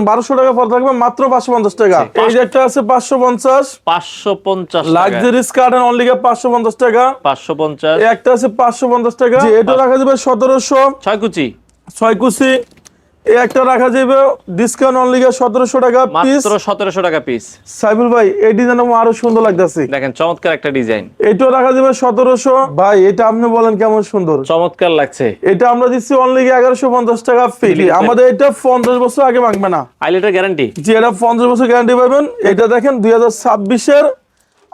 1200 টাকা পড়ে থাকবে মাত্র 550 টাকা। এই যে একটা আছে 550 লাক্সারি স্কার্ট অনলি 550 টাকা। 550 একটা আছে 550 টাকা। এটা রাখা যাবে 1700 6 কুচি। এই একটা রাখা যাবে ডিসকাউন্ট অনলি 1700 টাকা পিস, মাত্র 1700 টাকা পিস। সাইফুল ভাই এই ডিজাইন আরো সুন্দর লাগতেছে, দেখেন চমৎকার একটা ডিজাইন। এটা রাখা যাবে 1700। ভাই এটা আপনি বলেন কেমন সুন্দর, চমৎকার লাগছে। এটা আমরা দিচ্ছি অনলি 1150 টাকা ফ্রি। আমাদের এটা 50 বছর আগে ভাঙবে না, আইলেটের গ্যারান্টি। জি এটা 50 বছর গ্যারান্টি পাবেন। এটা দেখেন 2026 এর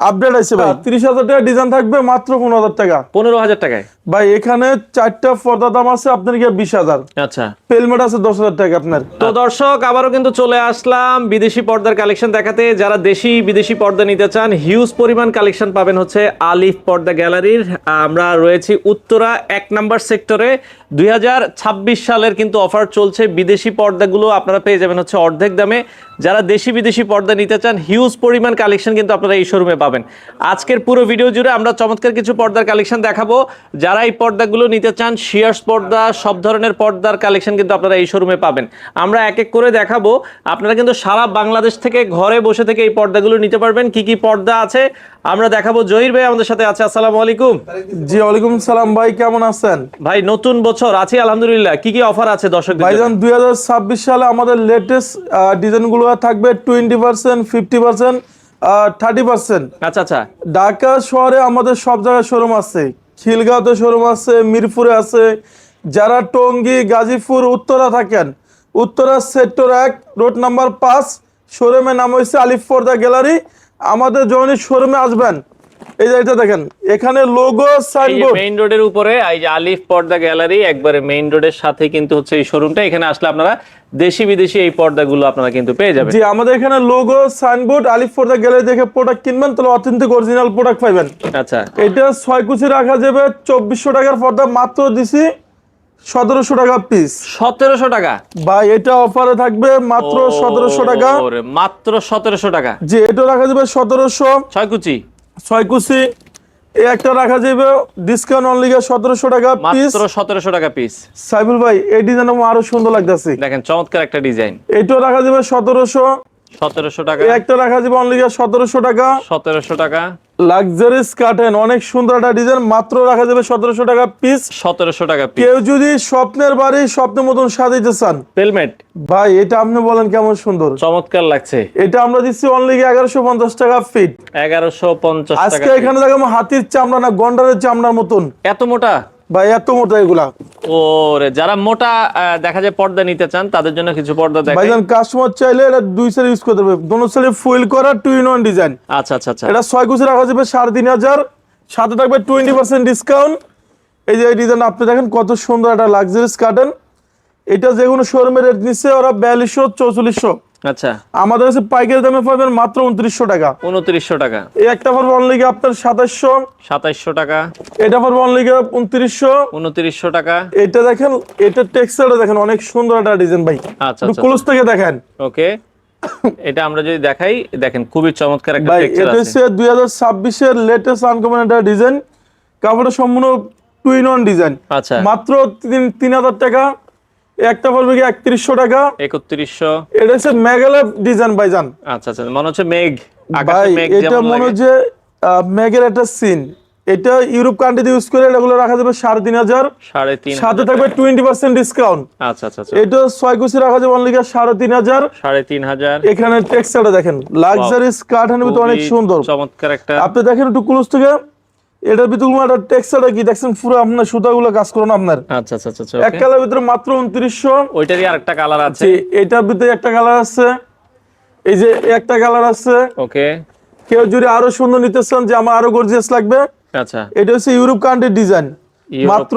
আপডেট আছে ভাই। 30,000 টাকা ডিজাইন থাকবে মাত্র 15,000 টাকা। 15,000 টাকায় ভাই এখানে 4টা পর্দা দাম আছে আপনার কি 20,000। আচ্ছা, পেলমেট আছে 10,000 টাকা আপনার। তো দর্শক আবারও কিন্তু চলে আসলাম বিদেশি পর্দার কালেকশন দেখাতে। যারা দেশি বিদেশি পর্দা নিতে চান হিউজ পরিমাণ কালেকশন পাবেন হচ্ছে আলিফ পর্দা গ্যালারির। আমরা রয়েছি উত্তরা 1 নাম্বার সেক্টরে। 2026 সালের কিন্তু অফার চলছে, বিদেশি পর্দাগুলো আপনারা পেয়ে যাবেন হচ্ছে অর্ধেক দামে। যারা দেশি বিদেশি পর্দা নিতে চান হিউজ পরিমাণ কালেকশন কিন্তু আপনারা এই শোরুমে পাবেন। আজকের পুরো ভিডিও জুড়ে আমরা চমৎকার কিছু পর্দার কালেকশন দেখাবো। যারা এই পর্দাগুলো নিতে চান শিয়ার্স পর্দা সব ধরনের পর্দার কালেকশন কিন্তু আপনারা এই শোরুমে পাবেন। আমরা এক এক করে দেখাবো, আপনারা কিন্তু সারা বাংলাদেশ থেকে ঘরে বসে থেকে এই পর্দাগুলো নিতে পারবেন। কি কি পর্দা আছে আমরা দেখাবো। জহির ভাই আমাদের সাথে আছে, আসসালামু আলাইকুম। জি ওয়ালাইকুম সালাম ভাই, কেমন আছেন? ভাই নতুন বছর আছি আলহামদুলিল্লাহ, কি কি অফার আছে দর্শকদের জন্য? ভাইজান 2026 সালে আমাদের লেটেস্ট ডিজাইনগুলো থাকবে 20%, 50%, 30%। আচ্ছা আচ্ছা, ঢাকা শহরে আমাদের সব জায়গায় শোরুম আছে, খিলগাঁওতে শোরুম আছে, মিরপুরে আছে। যারা টঙ্গী, গাজীপুর, উত্তরা থাকেন, উত্তরা সেক্টর 1 রোড নাম্বার 5 শোরুমের নাম হচ্ছে আলিফ পর্দা গ্যালারি। আমাদের যখনই শোরুমে আসবেন এই যে এটা দেখেন, এখানে লোগো সাইনবোর্ড মেইন রোডের উপরে এই যে আলিফ পর্দা গ্যালারি, একবারে মেইন রোডের সাথে কিন্তু হচ্ছে এই শোরুমটা। এখানে আসলে আপনারা দেশি বিদেশি এই পর্দাগুলো আপনারা কিন্তু পেয়ে যাবেন। জি আমাদের এখানে লোগো সাইনবোর্ড আলিফ পর্দা গ্যালারি দেখে প্রোডাক্ট কিনবেন, তাহলে অথেন্টিক অরিজিনাল প্রোডাক্ট পাবেন। আচ্ছা, এটা 6 কুচি রাখা যাবে 2400 টাকার পর্দা, মাত্র দিছি 1700 টাকা পিস। 1700 টাকা ভাই এটা অফারে থাকবে মাত্র 1700 টাকা। ওরে মাত্র 1700 টাকা। জি এটা রাখা যাবে 1700 6 কুচি 6 কুচি। এই একটা রাখা যাবে ডিসকাউন্ট অনলি 1700 টাকা পিস, মাত্র 1700 টাকা পিস। সাইফুল ভাই এই ডিজাইন আরো সুন্দর লাগতেছে, দেখেন চমৎকার একটা ডিজাইন। এটা রাখা যাবে 1700 টাকা। এই একটা রাখা যাবে অনলি 1700 টাকা। 1700 টাকা লাক্সারি স্কার্টেন অনেক সুন্দর একটা ডিজাইন, মাত্র রাখা যাবে 1700 টাকা পিস। 1700 টাকা পিস। কেউ যদি স্বপ্নের বাড়ি স্বপ্নের মতন সাজাইতে চান, হেলমেট ভাই এটা আপনি বলেন কেমন সুন্দর, চমৎকার লাগছে। এটা আমরা দিচ্ছি অনলি 1150 টাকা ফিট। 1150 টাকা। আজকে এখানে দেখো হাতির চামড়া না গন্ডারের চামড়ার মতন, এত মোটা ভাই এত মোটা এগুলা। ওরে যারা মোটা দেখা যায় পর্দা নিতে চান তাদের জন্য কিছু পর্দা দেখাই। ভাইজান কাস্টমার চাইলে এটা দুই সাইড ইউজ করতে পারবে, দোনো সাইডে ফুল করা 2-in-1 ডিজাইন। আচ্ছা আচ্ছা আচ্ছা, এটা 6 কুচি রাখা যাবে 3500, সাথে থাকবে 20% ডিসকাউন্ট। এই যে এই ডিজাইন আপনি দেখেন কত সুন্দর একটা লাক্সারি স্কার্টেন। এটা যে কোনো শোরুমে রেট নিচ্ছে ওরা 4200 4400। আচ্ছা, আমাদের কাছে পাইকারি দামে পাবেন মাত্র 2900 টাকা। 2900 টাকা। এই একটা পড়বে অনলি আপনার 2700 টাকা। এটা পড়বে অনলি 2900 টাকা। এটা দেখেন, এটা টেক্সচারটা দেখেন অনেক সুন্দর একটা ডিজাইন ভাই। আচ্ছা একটু আচ্ছা, ক্লোজ থেকে দেখেন। ওকে, এটা আমরা যদি দেখাই দেখেন খুবই চমৎকার একটা ভাই টেক্সচার এটা আছে। হচ্ছে 2026 এর লেটেস্ট আনকমন একটা ডিজাইন, কাপড়টা সম্পূর্ণ 2-in-1 ডিজাইন। আচ্ছা, মাত্র 3000 টাকা। একটা পড়বে কি 3100 টাকা। 3100। এটা হচ্ছে মেগালেভ ডিজাইন ভাইজান। আচ্ছা আচ্ছা, মনে হচ্ছে মেঘ, ভাই আকাশে মেঘ এটা যেমন মনে লাগে। হচ্ছে মেগের একটা সিন। এটা ইউরোপ কান্ট্রিতে ইউজ করে এগুলো রাখা যাবে 3500, 3500। সাথে থাকবে 20% ডিসকাউন্ট। আচ্ছা আচ্ছা আচ্ছা, এটা 6 কুচি রাখা যাবে অনলি 3500। 3500। এখানে টেক্সচারটা দেখেন, লাক্সারি স্কার্টের ভিতরে অনেক সুন্দর চমৎকার একটা। আপনি দেখেন একটু ক্লোজ থেকে, এটার ভিতরে একটা টেক্সচারটা কি দেখছেন, পুরো আপনার সুতাগুলো কাজ করুন আপনার। আচ্ছা আচ্ছা আচ্ছা, এক কালার ভিতরে মাত্র 2900। ওইটারই আরেকটা কালার আছে। এটার ভিতরে একটা কালার আছে, এই যে একটা কালার আছে। ওকে, কেউ যদি আরো সুন্দর নিতে চান যে আমার আরো গর্জিয়াস লাগবে, আচ্ছা, এটা হচ্ছে ইউরোপ কান্ট্রির ডিজাইন, মাত্র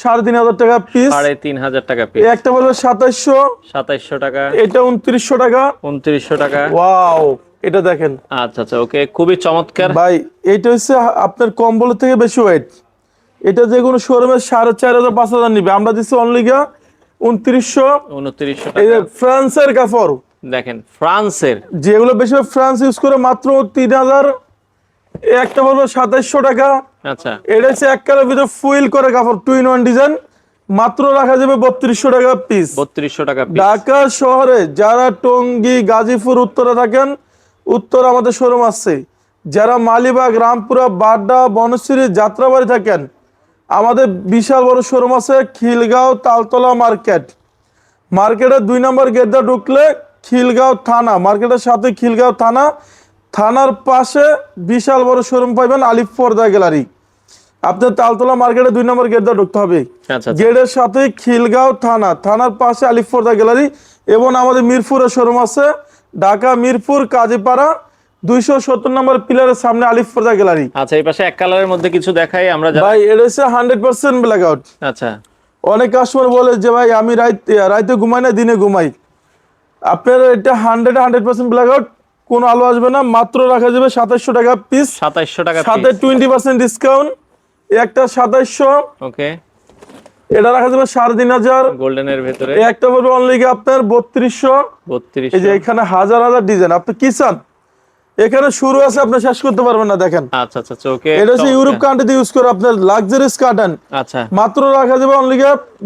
3500 টাকা পিস। 3500 টাকা পিস। একটা বলবে 2700 টাকা। এটা 2900 টাকা। 2900 টাকা। ওয়াও এটা দেখেন আচ্ছা আচ্ছা, ওকে, খুবই চমৎকার ভাই। এটা হচ্ছে আপনার কম্বল থেকে বেশি ওয়েট। এটা যে কোনো শোরুমে 4500-5000 নিবে, আমরা দিচ্ছি অনলি 2900 টাকা। এই যে ফ্রান্সের কাপড় দেখেন ফ্রান্সের, যেগুলো বেশি ফ্রান্স ইউজ করে, মাত্র 3000। একটা বলবো 2700 টাকা। আচ্ছা, এটা হচ্ছে এক কালার ভিতরে ফুল করে কাপড় 2-in-1 ডিজাইন, মাত্র রাখা যাবে 3200 টাকা পিস। 3200 টাকা পিস। ঢাকা শহরে যারা টঙ্গী, গাজীপুর, উত্তরা থাকেন, উত্তর আমাদের শোরুম আছে। যারা মালিবাগ, রামপুরা, বাড্ডা, বনশ্রী, যাত্রাবাড়ি থাকেন, আমাদের বিশাল বড় শোরুম আছে খিলগাঁও তালতলা মার্কেট। মার্কেটের 2 নম্বর গেট দিয়ে ঢুকলে খিলগাঁও থানা, মার্কেটের সাথে খিলগাঁও থানা, থানার পাশে বিশাল বড় শোরুম পাবেন আলিফ পর্দা গ্যালারি। আপনার তালতলা মার্কেটে 2 নম্বর গেট দিয়ে ঢুকতে হবে। আচ্ছা, গেটের সাথে খিলগাঁও থানা, থানার পাশে আলিফ পর্দা গ্যালারি। এবং আমাদের মিরপুরের শোরুম আছে ঢাকা মিরপুর কাজীপাড়া 270 নম্বর পিলারের সামনে আলিফ পর্দা গ্যালারি। আচ্ছা, এই পাশে এক কালারের মধ্যে কিছু দেখাই আমরা। ভাই এটা হচ্ছে 100% ব্ল্যাক আউট। আচ্ছা, অনেক কাস্টমার বলে যে ভাই আমি রাইতে ঘুমাই না, দিনে ঘুমাই। আপনার এটা 100% ব্ল্যাক আউট, কোনো আলো আসবে না। মাত্র রাখা যাবে 2700 টাকা পিস। 2700 টাকা সাথে পিস। 20% ডিসকাউন্ট। একটা 2700, ওকে, এটা রাখা যাবে 3500। গোল্ডেনের ভিতরে একটা বলবো অনলি আপনার 3200। 3200। এই যে এখানে হাজার হাজার ডিজাইন, আপনি কি চান? এখানে শুরু আছে, আপনি শেষ করতে পারবেন না। দেখেন আচ্ছা আচ্ছা, ওকে, এটা হচ্ছে ইউরোপ কান্ট্রিতে ইউজ করে আপনার লাক্সারিস কার্টেন। আচ্ছা, মাত্র রাখা যাবে অনলি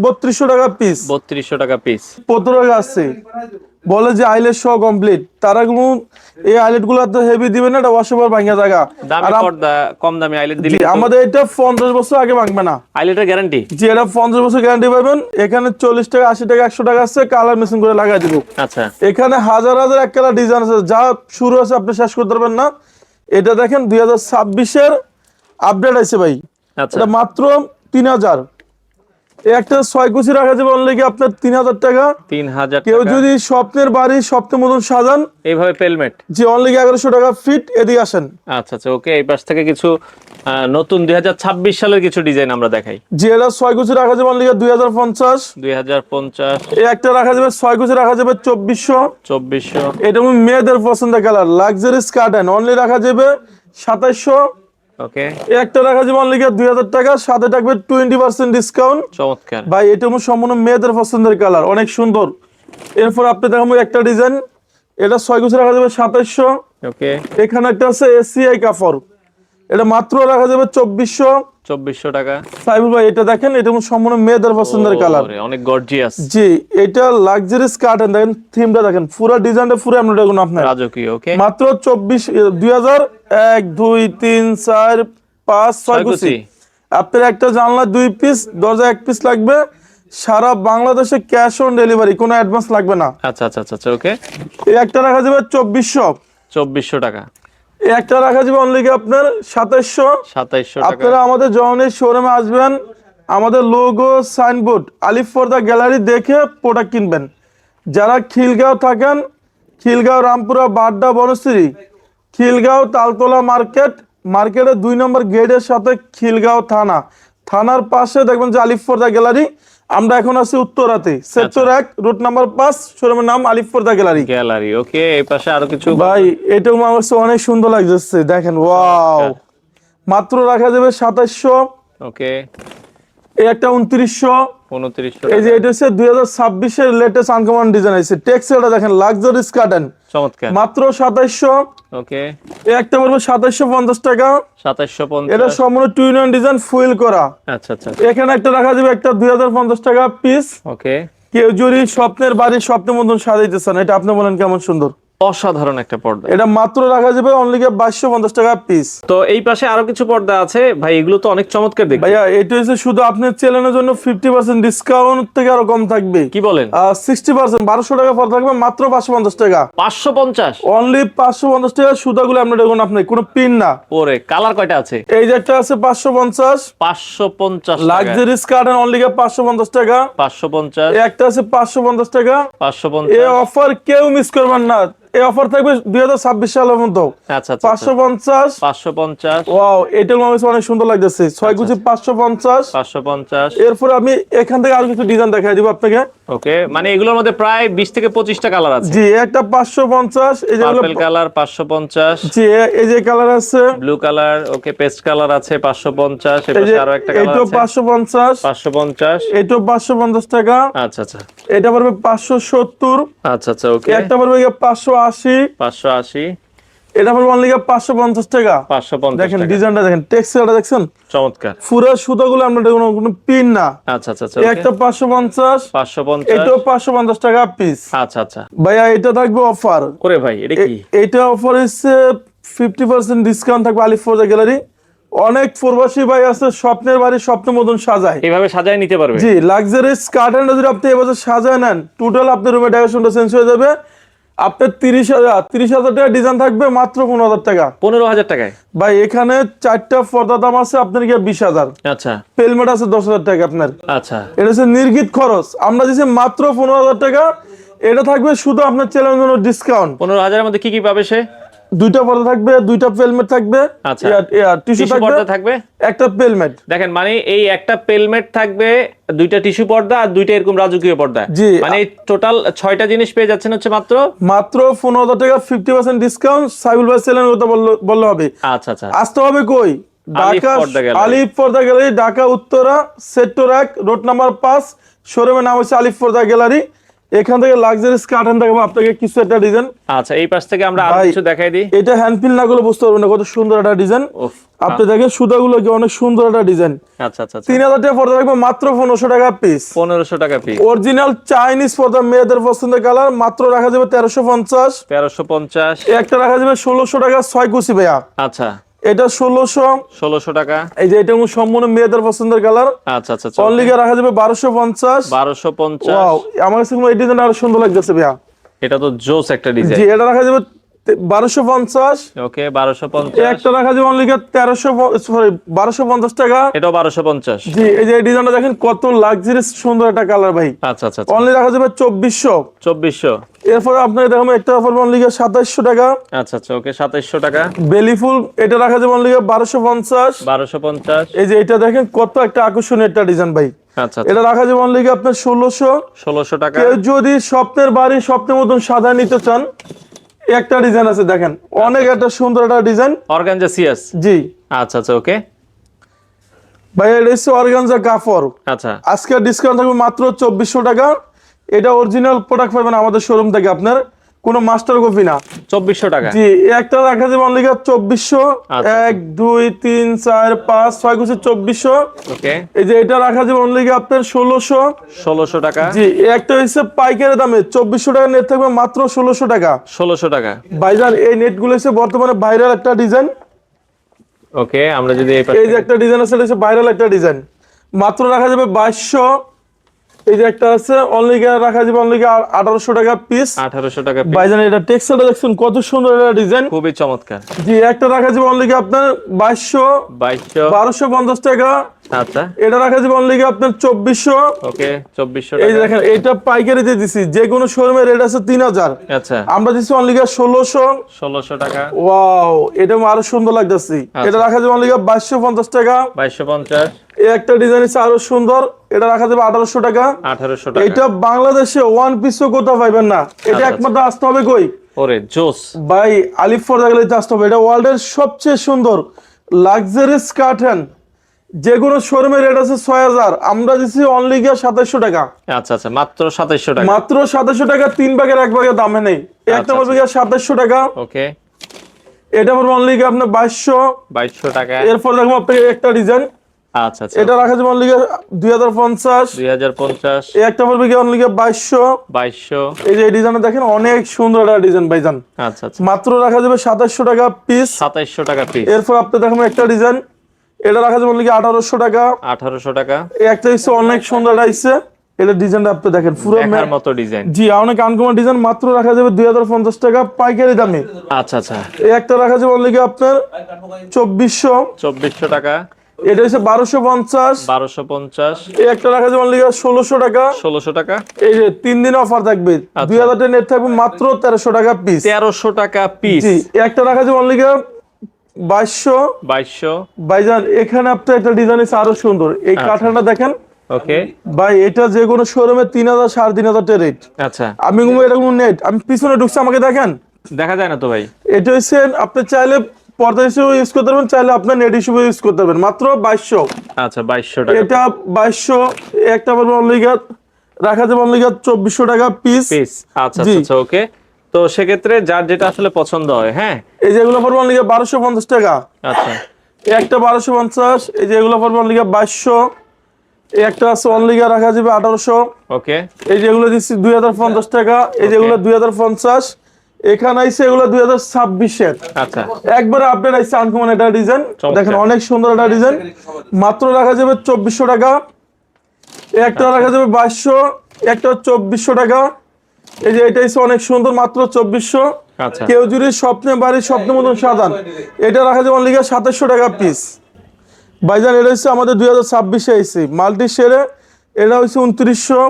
3200 টাকা পিস। 3200 টাকা পিস। পতরগা আছে, বলে যে আইলেট সহ কমপ্লিট, তারা কোনো এই আইলেট গুলো তো হেভি দিবে না, এটা ওয়াশেবল ভাঙা জায়গা। দামি পর্দা, কম দামি আইলেট দিলে আমাদের এটা 50 বছর আগে ভাঙবে না। আইলেটের গ্যারান্টি? জি, এটা 50 বছর গ্যারান্টি পাবেন। এখানে 40 টাকা, 80 টাকা, 100 টাকা আছে, কালার মেশিন করে লাগাই দিব। আচ্ছা, এখানে হাজার হাজার এক কালার ডিজাইন আছে, যা শুরু আছে আপনি শেষ করতে পারবেন না। এটা দেখেন 2026 আপডেট আছে ভাই। আচ্ছা, এটা মাত্র 3000। একটা 6 কুচি রাখা যাবে অনলি আপনার 3000 টাকা। 3000 কেউ টাকা। যদি স্বপ্নের বাড়ি স্বপ্নের মতন সাজান, এইভাবে পেলমেট যে অনলি 1100 টাকা ফিট। এদিকে আসেন। আচ্ছা আচ্ছা, ওকে, এই পাশ থেকে কিছু নতুন 2026 সালের কিছু ডিজাইন আমরা দেখাই। যে এটা 6 কুচি রাখা যাবে অনলি 2050। 2050। এই একটা রাখা যাবে 6 কুচি রাখা যাবে 2400। 2400। এটা মেয়েদের পছন্দের কালার লাক্সারিস কার্টেন, অনলি রাখা যাবে 2700। ওকে, এই একটা রাখা যাবে অনলি 2000 টাকা, সাথে থাকবে 20% ডিসকাউন্ট। চমৎকার ভাই এটা সম্পূর্ণ মেয়েদের পছন্দের কালার, অনেক সুন্দর। এরপর আপনি দেখাবো একটা ডিজাইন, এটা 6 কুচি রাখা যাবে 2700। ওকে, এখানে একটা আছে এসিআই কাপড়, এটা মাত্র রাখা যাবে 2400। 2400 টাকা। সাইবুল ভাই এটা দেখেন, এটা সম্পূর্ণ মেয়েদের পছন্দের কালার। ওরে, অনেক গর্জিয়াস। জি, এটা লাক্সারিস কার্টেন, দেখেন থিমটা দেখেন, পুরো ডিজাইনটা পুরো আমরা দেখুন আপনার। রাজকীয়। ওকে, মাত্র 2000 1 2 3 4 5 6 কুচি। আপনার একটা জানলা 2 পিস, দরজা 1 পিস লাগবে। সারা বাংলাদেশে ক্যাশ অন ডেলিভারি, কোনো অ্যাডভান্স লাগবে না। আচ্ছা আচ্ছা আচ্ছা, ওকে, এই একটা রাখা যাবে 2400। 2400 টাকা। এই একটা রাখা যাবে অনলি আপনার 2700। 2700 টাকা। আপনারা আমাদের জওয়ানের শোরুমে আসবেন, আমাদের লোগো সাইনবোর্ড আলিফ পর্দা গ্যালারি দেখে প্রোডাক্ট কিনবেন। যারা খিলগাঁও থাকেন, খিলগাঁও, রামপুরা, বাড্ডা, বনশ্রী, খিলগাঁও তালতলা মার্কেট, মার্কেটের 2 নম্বর গেটের সাথে খিলগাঁও থানা, থানার পাশে দেখবেন যে আলিফ পর্দা গ্যালারি। আমরা এখন আছি উত্তরাতে, সেক্টর 1, রুট নাম্বার 5, শোরুমের নাম আলিফ পর্দা গ্যালারি। গ্যালারি, ওকে, এই পাশে আরো কিছু। ভাই এটাও আমার কাছে অনেক সুন্দর লাগছে, দেখেন, ওয়াও। মাত্র রাখা যাবে 2700। ওকে, এই একটা 2900। 2900 এই যে টাকা। এটা হচ্ছে 2026 এর লেটেস্ট আনকমন ডিজাইন আছে, টেক্সচারটা দেখেন, লাক্সারিস কার্টেন, চমৎকার। মাত্র 2700। ওকে, এই একটা পড়বে 2750 টাকা। 2750। এটা সম্পূর্ণ টুইন অন ডিজাইন, ফুয়েল করা। আচ্ছা আচ্ছা, এখানে একটা রাখা যাবে একটা 2050 টাকা পিস। ওকে, কেউ যদি স্বপ্নের বাড়ি স্বপ্নের মতন সাজাইতে চান, এটা আপনি বলেন কেমন সুন্দর। অসাধারণ একটা পর্দা। এটা মাত্র রাখা যাবে অনলি 2250 টাকা পিস। তো এই পাশে আরো কিছু পর্দা আছে ভাই, এগুলো তো অনেক চমৎকার দেখতে। ভাইয়া এটা হচ্ছে শুধু আপনার চ্যানেলের জন্য 50% ডিসকাউন্ট থেকে আরো কম থাকবে। কি বলেন? 60% 1200 টাকা পর থাকবে মাত্র 550 টাকা। 550? অনলি 550 টাকা। সুতাগুলো আমরা দেখুন, আপনি কোনো পিন না। ওরে, কালার কয়টা আছে? এই যে একটা আছে 550। 550 টাকা। লাক্সারিস কার্টেন অনলি 550 টাকা। 550। এই একটা আছে 550 টাকা। 550। এই অফার কেউ মিস করবেন না, এই অফার থাকবে 2026 সালের মধ্যে। আচ্ছা আচ্ছা, 550। 550। ওয়াও, এটা আমার কাছে অনেক সুন্দর লাগতেছে। 6 কুচি 550। 550। এরপর আমি এখান থেকে আরো কিছু ডিজাইন দেখাই দিব আপনাকে। ওকে, মানে এগুলোর মধ্যে প্রায় 20 থেকে 25টা কালার আছে। জি, একটা 550। এই যে পার্পল কালার 550। জি, এই যে কালার আছে, ব্লু কালার, ওকে, পেস্ট কালার আছে 550। এই এপাশে যে আরো একটা কালার এইটাও আছে 550। 550। এইটাও 550 টাকা। আচ্ছা আচ্ছা এটা পড়বে 570। আচ্ছা আচ্ছা, ওকে, একটা পড়বে 580। 580। এটা পড়বে অনলি 550 টাকা। 550 দেখেন টাকা। ডিজাইনটা দেখেন, টেক্সচারটা দেখছেন, চমৎকার। পুরো সুতাগুলো আমরা কোনো পিন না। আচ্ছা আচ্ছা আচ্ছা, এই ওকে। একটা 550, 550, এটাও 550 টাকা পিস। আচ্ছা আচ্ছা। ভাইয়া এটা থাকবে অফার করে ভাই এটা কি? এটা অফার হচ্ছে 50% ডিসকাউন্ট থাকবে আলিফ ফরজা গ্যালারি। অনেক প্রবাসী ভাই আছে স্বপ্নের বাড়ি স্বপ্নের মতন সাজায়, এইভাবে সাজায় নিতে পারবে? জি লাক্সারিয়াস কার্টেন যদি আপনি এবছর সাজায় নেন, টোটাল আপনার রুমে ডেকোরেশনটা চেঞ্জ হয়ে যাবে। আপনার 30,000 টাকা ডিজাইন থাকবে মাত্র 15,000 টাকা। 15,000 টাকায়? ভাই এখানে 4টা পর্দা দাম আছে আপনার গিয়ে 20,000, আচ্ছা পেলমেট আছে 10,000 টাকা আপনার। আচ্ছা। এটা হচ্ছে নির্গিত খরচ, আমরা দিচ্ছি মাত্র 15,000 টাকা। এটা থাকবে শুধু আপনার চ্যানেলের জন্য ডিসকাউন্ট। 15,000 এর মধ্যে কি কি পাবে সে? 2টা পর্দা থাকবে, 2টা পেলমেট থাকবে, আচ্ছা। টিস্যু টিস্যু পর্দা থাকবে, একটা পেলমেট। দেখেন মানে এই একটা পেলমেট থাকবে, 2টা টিস্যু পর্দা আর 2টা এরকম রাজকীয় পর্দা। জি। মানে টোটাল 6টা জিনিস পেয়ে যাচ্ছেন হচ্ছে মাত্র 15,000 টাকা, 50% ডিসকাউন্ট। সাইবুল ভাই চ্যানেলের কথা বললে হবে। আচ্ছা আচ্ছা। আসতে হবে কই? আলিফ ঢাকা পর্দা গ্যালারি। আলিফ পর্দা gallery, Dhaka Uttara, sector 1, road number 5, শোরুমের নাম হচ্ছে আলিফ পর্দা গ্যালারি। এখান থেকে লাক্সারিয়াস কার্টেন দেখাবো আপনাকে কিছু একটা ডিজাইন। আচ্ছা, এই পাশ থেকে আমরা আরো ভাই, কিছু দেখাই দিই। এটা হ্যান্ডফিল না করলে বুঝতে পারবেন না কত সুন্দর একটা ডিজাইন। উফ, আপনি দেখেন সুতাগুলো কি অনেক সুন্দর একটা ডিজাইন। আচ্ছা আচ্ছা আচ্ছা। 3,000 টাকা পর্দা থাকবে মাত্র 1500 টাকা পিস। 1500 টাকা পিস। অরিজিনাল চাইনিজ পর্দা, মেয়েদের পছন্দের কালার, মাত্র রাখা যাবে 1350। 1350। একটা রাখা যাবে 1600 টাকা 6 কুচি ভাইয়া। আচ্ছা, এটা 1600 টাকা। এই যে এটা সম্পূর্ণ মেয়েদের পছন্দের কালার। আচ্ছা আচ্ছা। অনলি রাখা যাবে 1250। 1250। ওয়াও, আমার কাছে এই ডিজাইনটা আরো সুন্দর লাগতেছে ভাইয়া। এটা তো জোস একটা ডিজাইন। জি, এটা রাখা যাবে 1250। ওকে, 1250। একটা রাখা যাবে অনলি 1250 টাকা। এটাও 1250। জি, এই যে এই ডিজাইনটা দেখেন কত লাক্সারিয়াস সুন্দর একটা কালার ভাই। আচ্ছা আচ্ছা আচ্ছা। অনলি রাখা যাবে 2400। 2400। এরপরে আপনাকে দেখাবো একটা অফার অনলি 2700 টাকা। আচ্ছা আচ্ছা, ওকে, 2700 টাকা। বেলি ফুল, এটা রাখা যাবে অনলি 1250। 1250। এই যে এটা দেখেন কত একটা আকর্ষণীয় একটা ডিজাইন ভাই। আচ্ছা, এটা রাখা যাবে অনলি আপনার 1600 টাকা। কেউ যদি স্বপ্নের বাড়ি স্বপ্নের মতন সাদা নিতে চান, একটা ডিজাইন আছে দেখেন, অনেক একটা সুন্দর একটা ডিজাইন। Organza CS. জি আচ্ছা আচ্ছা, ওকে ভাই, এটা হচ্ছে অর্গানজা কাপড়। আচ্ছা। আজকে ডিসকাউন্ট থাকবে মাত্র 2400 টাকা। এটা অরিজিনাল প্রোডাক্ট পাবেন আমাদের শোরুম থেকে, আপনার কোনো মাস্টার কপি না। 2400 টাকা। জি, একটা রাখা যাবে অনলি 2400। আচ্ছা। 1 2 3 4 5 6 কুচি 2400। ওকে, এই যে এটা রাখা যাবে অনলি আপনার 1600 টাকা। জি, একটা হচ্ছে পাইকারি দামে 2400 টাকা নেট থাকবে মাত্র 1600 টাকা। 1600 টাকা। ভাইজান এই নেটগুলো হচ্ছে বর্তমানে ভাইরাল একটা ডিজাইন। ওকে, আমরা যদি এই যে একটা ডিজাইন আছে, এটা হচ্ছে ভাইরাল একটা ডিজাইন, মাত্র রাখা যাবে 2200। এই যে একটা আছে অনলি রাখা যাবে অনলি 1800 টাকা পিস। 1800 টাকা পিস। ভাইজান এটা টেক্সচারটা দেখছেন কত সুন্দর একটা ডিজাইন, খুবই চমৎকার। জি, একটা রাখা যাবে অনলি আপনার 2200। 1250 টাকা। আচ্ছা, এটা রাখা যাবে অনলি আপনার 2400। ওকে, 2400 এই টাকা। দেখেন এটা পাইকারি দিয়ে দিছি, যে কোনো শোরুমের রেট আছে 3000, আচ্ছা, আমরা দিচ্ছি অনলি 1600 টাকা। ওয়াও, এটা আরো সুন্দর লাগতেছে। এটা রাখা যাবে অনলি 2250 টাকা। 2250। এই একটা ডিজাইন আছে আরো সুন্দর, এটা রাখা যাবে 1800 টাকা। 1800 টাকা। এটা বাংলাদেশে ওয়ান পিসও কোথাও পাইবেন না, এটা একমাত্র আসতে হবে কই ওরে জোস ভাই, আলিফ ফরজা গ্যালারিতে আসতে হবে। এটা ওয়ার্ল্ডের সবচেয়ে সুন্দর লাক্সারিয়াস কার্টেন, যে কোনো শোরুমের রেট আছে 6000, আমরা দিচ্ছি অনলি 2700 টাকা। আচ্ছা আচ্ছা, মাত্র 2700 টাকা। মাত্র 2700 টাকা, 3 ভাগের 1 ভাগের দামে নেই। একটা পড়বে 2700 টাকা। ওকে, এটা পড়বে অনলি আপনার 2200 টাকা। এরপর দেখবো আপনাকে একটা ডিজাইন, আচ্ছা আচ্ছা, এটা রাখা যাবে অনলি 2050। 2050। এই একটা পড়বে অনলি 2200। এই যে এই ডিজাইনটা দেখেন অনেক সুন্দর একটা ডিজাইন ভাইজান, আচ্ছা আচ্ছা, মাত্র রাখা যাবে 2700 টাকা পিস। 2700 টাকা পিস। এরপর আপনি দেখেন একটা ডিজাইন, এটা রাখা যাবে অনলি 1800 টাকা। 1800 টাকা। এই একটা হচ্ছে অনেক সুন্দর একটা হচ্ছে, এটা ডিজাইনটা আপনি দেখেন পুরো দেখার মতো ডিজাইন। জি, অনেক আনকমন ডিজাইন, মাত্র রাখা যাবে 2050 টাকা পাইকারি দামে। আচ্ছা আচ্ছা, এই একটা রাখা যাবে অনলি আপনার 2400 টাকা। এটা হচ্ছে 1250। 1250। এই একটা রাখা যাবে অনলি 1600 টাকা। 1600 টাকা। এই যে 3 দিন অফার থাকবে, 2000 টাকা নেট থাকবে মাত্র 1300 টাকা পিস। 1300 টাকা পিস। জি, এই একটা রাখা যাবে অনলি 2200। ভাইজান এখানে আপনার একটা ডিজাইন আছে আরো সুন্দর, এই কাঠাটা দেখেন। ওকে ভাই, এটা যে কোনো শোরুমে 3000 3500 টাকা রেট। আচ্ছা, আমি এরকম নেট, আমি পিছনে ঢুকছি, আমাকে দেখেন, দেখা যায় না তো ভাই। এটা হচ্ছে আপনি চাইলে পর্দা হিসেবে ইউজ করতে পারবেন, চাইলে আপনার নেট হিসেবে ইউজ করতে পারবেন, মাত্র 2200। আচ্ছা, 2200 টাকা। এটা 2200। একটা বলবো অনলি রাখা যাবে অনলি 2400 টাকা পিস। পিস। আচ্ছা জি। আচ্ছা, ওকে। তো সেক্ষেত্রে যার যেটা আসলে পছন্দ হয়। হ্যাঁ, এই যেগুলো পড়বে অনলি 1250 টাকা। আচ্ছা এই একটা 1250, এই যে এগুলো পড়বে অনলি 2200, এই একটা আছে অনলি রাখা যাবে 1800, ওকে এই যেগুলো দিচ্ছি 2050 টাকা, এই যেগুলো 2050, এখানে আইছে এগুলো 2026 এর আচ্ছা একবারে আপডেট আইছে আনকমন এটা ডিজাইন। চমৎকার। দেখেন অনেক সুন্দর একটা ডিজাইন, মাত্র রাখা যাবে 2400 টাকা। এই একটা রাখা যাবে 2200, একটা 2400 টাকা। এই যে এটা হচ্ছে অনেক সুন্দর, মাত্র 2400। আচ্ছা কেউ যদি স্বপ্নে বাড়ির স্বপ্ন মতন সাজান, এটা রাখা যাবে অনলি 2700 টাকা পিস। ভাইজান এটা হচ্ছে আমাদের 2026-এ আইছে মাল্টি শেরে, এটা হচ্ছে 2900।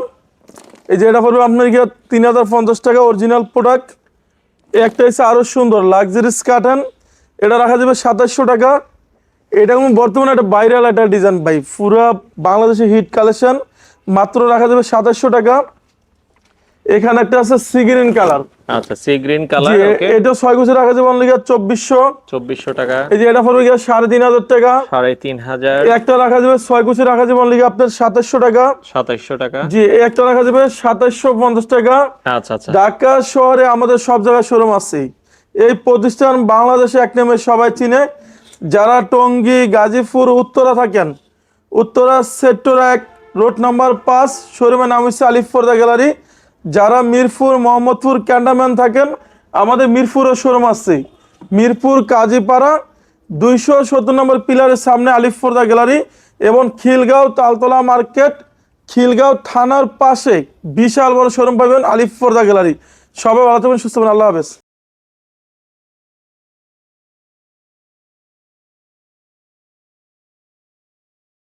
এই যে এটা পড়বে আপনার 3050 টাকা অরিজিনাল প্রোডাক্ট। একটা হচ্ছে আরো সুন্দর লাক্সারিস কাটান, এটা রাখা যাবে 2700 টাকা। এটা কিন্তু বর্তমানে একটা ভাইরাল একটা ডিজাইন ভাই, পুরা বাংলাদেশে হিট কালেকশন, মাত্র রাখা যাবে 2700 টাকা। এখানে একটা আছে সি গ্রিন কালার, আচ্ছা সি গ্রিন কালার, ওকে এটা 6 গুছি রাখা যাবে অনলি 2400। 2400 টাকা, এই যে এটা পড়বে 3500 টাকা। 3500, একটা রাখা যাবে 6 গুছি রাখা যাবে অনলি আপনার 2700 টাকা। 2700 টাকা, জি এই একটা রাখা যাবে 2750 টাকা। আচ্ছা আচ্ছা ঢাকা শহরে আমাদের সব জায়গায় শোরুম আছে। এই প্রতিষ্ঠান বাংলাদেশে এক নামে সবাই চিনে। যারা টঙ্গী, গাজীপুর, উত্তরা থাকেন, উত্তরা সেক্টর 1 রোড নাম্বার 5 শোরুমের নাম হচ্ছে আলিফ পর্দা গ্যালারি। যারা মিরপুর, মোহাম্মদপুর, ক্যান্টনমেন্ট থাকেন, আমাদের মিরপুরও শোরুম আছে। মিরপুর কাজীপাড়া 270 নম্বর পিলারের সামনে আলিফ পর্দা গ্যালারি, এবং খিলগাঁও তালতলা মার্কেট, খিলগাঁও থানার পাশে বিশাল বড় শোরুম পাবেন আলিফ পর্দা গ্যালারি। সবাই ভালো থাকবেন, সুস্থ থাকবেন, আল্লাহ হাফেজ।